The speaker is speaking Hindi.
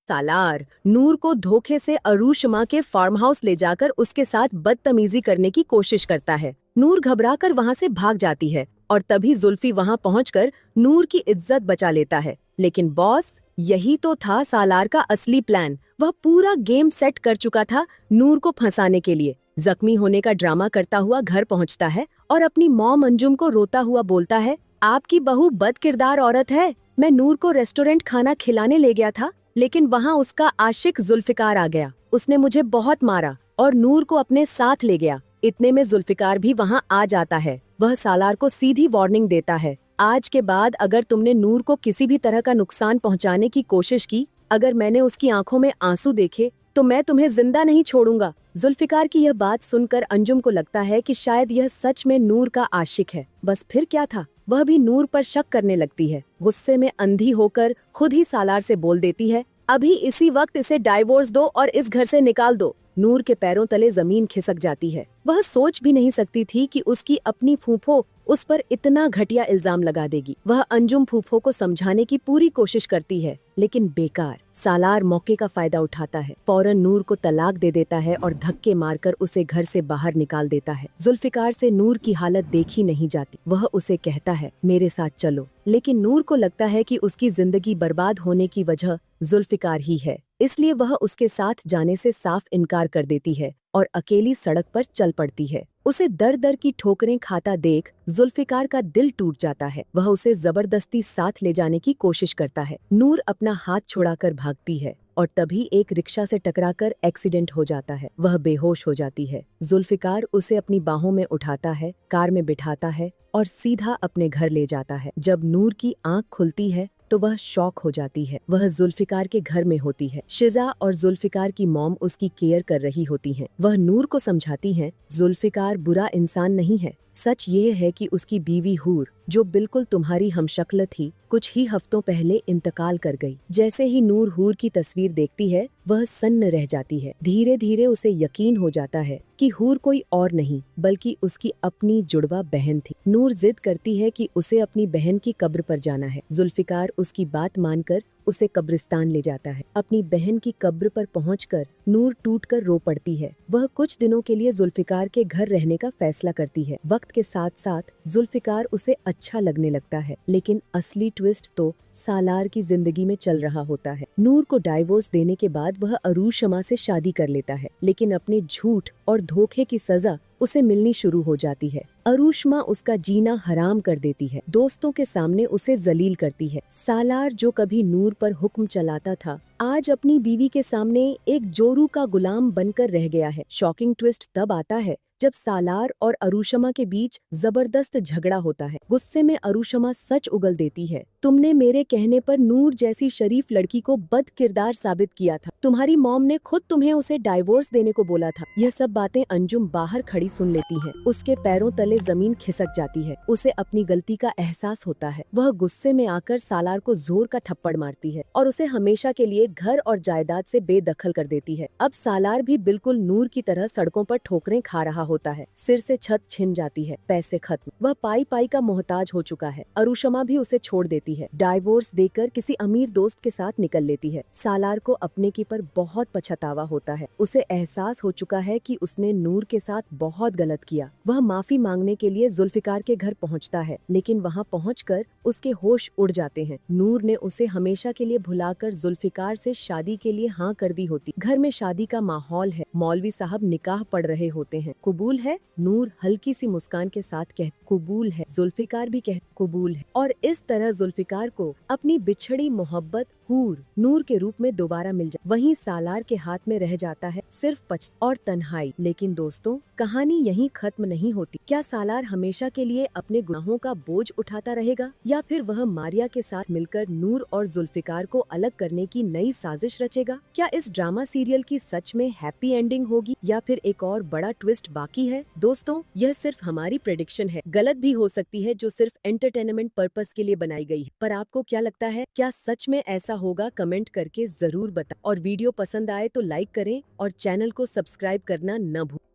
सालार नूर को धोखे से अरूशमा के फार्म हाउस ले जाकर उसके साथ बदतमीजी करने की कोशिश करता है। नूर घबराकर वहां से भाग जाती है और तभी जुल्फी वहां पहुंचकर नूर की इज्जत बचा लेता है। लेकिन बॉस, यही तो था सालार का असली प्लान। वह पूरा गेम सेट कर चुका था नूर को फंसाने के लिए। जख्मी होने का ड्रामा करता हुआ घर पहुंचता है और अपनी मॉम अंजुम को रोता हुआ बोलता है, आपकी बहू बदकिरदार औरत है। मैं नूर को रेस्टोरेंट खाना खिलाने ले गया था, लेकिन वहाँ उसका आशिक जुल्फिकार आ गया। उसने मुझे बहुत मारा और नूर को अपने साथ ले गया। इतने में जुल्फिकार भी वहाँ आ जाता है। वह सालार को सीधी वार्निंग देता है, आज के बाद अगर तुमने नूर को किसी भी तरह का नुकसान पहुँचाने की कोशिश की, अगर मैंने उसकी आंखों में आंसू देखे, तो मैं तुम्हें जिंदा नहीं छोड़ूंगा। जुल्फिकार की यह बात सुनकर अंजुम को लगता है कि शायद यह सच में नूर का आशिक है। बस फिर क्या था, वह भी नूर पर शक करने लगती है। गुस्से में अंधी होकर खुद ही सालार से बोल देती है, अभी इसी वक्त इसे डाइवोर्स दो और इस घर से निकाल दो। नूर के पैरों तले जमीन खिसक जाती है। वह सोच भी नहीं सकती थी कि उसकी अपनी फूफो उस पर इतना घटिया इल्जाम लगा देगी। वह अंजुम फूफो को समझाने की पूरी कोशिश करती है, लेकिन बेकार। सालार मौके का फायदा उठाता है, फौरन नूर को तलाक दे देता है और धक्के मारकर उसे घर से बाहर निकाल देता है। जुल्फिकार से नूर की हालत देखी नहीं जाती। वह उसे कहता है, मेरे साथ चलो, लेकिन नूर को लगता है कि उसकी जिंदगी बर्बाद होने की वजह जुल्फिकार ही है, इसलिए वह उसके साथ जाने से साफ इनकार कर देती है और अकेली सड़क पर चल पड़ती है। उसे दर दर की ठोकरें खाता देख जुल्फिकार का दिल टूट जाता है। वह उसे जबरदस्ती साथ ले जाने की कोशिश करता है। नूर अपना हाथ छुड़ाकर भागती है और तभी एक रिक्शा से टकराकर एक्सीडेंट हो जाता है। वह बेहोश हो जाती है। जुल्फिकार उसे अपनी बाहों में उठाता है, कार में बिठाता है और सीधा अपने घर ले जाता है। जब नूर की आंख खुलती है तो वह शॉक हो जाती है। वह जुल्फिकार के घर में होती है। शिजा और जुल्फिकार की मॉम उसकी केयर कर रही होती हैं। वह नूर को समझाती हैं, जुल्फिकार बुरा इंसान नहीं है। सच ये है कि उसकी बीवी हूर, जो बिल्कुल तुम्हारी हमशक्ल थी, कुछ ही हफ्तों पहले इंतकाल कर गई। जैसे ही नूर हूर की तस्वीर देखती है, वह सन्न रह जाती है। धीरे धीरे उसे यकीन हो जाता है कि हूर कोई और नहीं बल्कि उसकी अपनी जुड़वा बहन थी। नूर जिद करती है कि उसे अपनी बहन की कब्र पर जाना है। जुल्फिकार उसकी बात मानकर उसे कब्रिस्तान ले जाता है। अपनी बहन की कब्र पर पहुंचकर नूर टूटकर रो पड़ती है। वह कुछ दिनों के लिए जुल्फिकार के घर रहने का फैसला करती है। वक्त के साथ साथ जुल्फिकार उसे अच्छा लगने लगता है, लेकिन असली ट्विस्ट तो सालार की जिंदगी में चल रहा होता है। नूर को डाइवोर्स देने के बाद वह अरूशमा से शादी कर लेता है, लेकिन अपने झूठ और धोखे की सजा उसे मिलनी शुरू हो जाती है। अरूशमा उसका जीना हराम कर देती है, दोस्तों के सामने उसे जलील करती है। सालार, जो कभी नूर पर हुक्म चलाता था, आज अपनी बीवी के सामने एक जोरू का गुलाम बनकर रह गया है। शॉकिंग ट्विस्ट तब आता है जब सालार और अरूशमा के बीच जबरदस्त झगड़ा होता है। गुस्से में अरूशमा सच उगल देती है, तुमने मेरे कहने पर नूर जैसी शरीफ लड़की को बद किरदार साबित किया था। तुम्हारी मॉम ने खुद तुम्हें उसे डाइवोर्स देने को बोला था। यह सब बातें अंजुम बाहर खड़ी सुन लेती है। उसके पैरों तले जमीन खिसक जाती है। उसे अपनी गलती का एहसास होता है। वह गुस्से में आकर सालार को जोर का थप्पड़ मारती है और उसे हमेशा के लिए घर और जायदाद से बेदखल कर देती है। अब सालार भी बिल्कुल नूर की तरह सड़कों पर ठोकरें खा रहा होता है। सिर से छत छिन जाती है, पैसे खत्म। वह पाई पाई का मोहताज हो चुका है। अरूशमा भी उसे छोड़ देती है, डाइवोर्स देकर किसी अमीर दोस्त के साथ निकल लेती है। सालार को अपने की पर बहुत पछतावा होता है। उसे एहसास हो चुका है कि उसने नूर के साथ बहुत गलत किया। वह माफी मांगने के लिए जुल्फिकार के घर पहुंचता है, लेकिन वहां पहुंचकर उसके होश उड़ जाते हैं। नूर ने उसे हमेशा के लिए भुलाकर जुल्फिकार से शादी के लिए हाँ कर दी होती। घर में शादी का माहौल है। मौलवी साहब निकाह पढ़ रहे होते हैं। कबूल है? नूर हल्की सी मुस्कान के साथ कह कबूल है। जुल्फिकार भी कह कबूल है। और इस तरह जुल्फिकार को अपनी बिछड़ी मोहब्बत हूर नूर के रूप में दोबारा मिल जाए। वहीं सालार के हाथ में रह जाता है सिर्फ पछतावा और तन्हाई। लेकिन दोस्तों, कहानी यहीं खत्म नहीं होती। क्या सालार हमेशा के लिए अपने गुनाहों का बोझ उठाता रहेगा, या फिर वह मारिया के साथ मिलकर नूर और जुल्फिकार को अलग करने की नई साजिश रचेगा? क्या इस ड्रामा सीरियल की सच में हैप्पी एंडिंग होगी, या फिर एक और बड़ा ट्विस्ट बाकी है? दोस्तों, यह सिर्फ हमारी प्रेडिक्शन है, गलत भी हो सकती है, जो सिर्फ एंटरटेनमेंट पर्पस के लिए बनाई गई है। पर आपको क्या लगता है, क्या सच में ऐसा होगा? कमेंट करके जरूर बताएं। और वीडियो पसंद आए तो लाइक करें और चैनल को सब्सक्राइब करना न भूलें।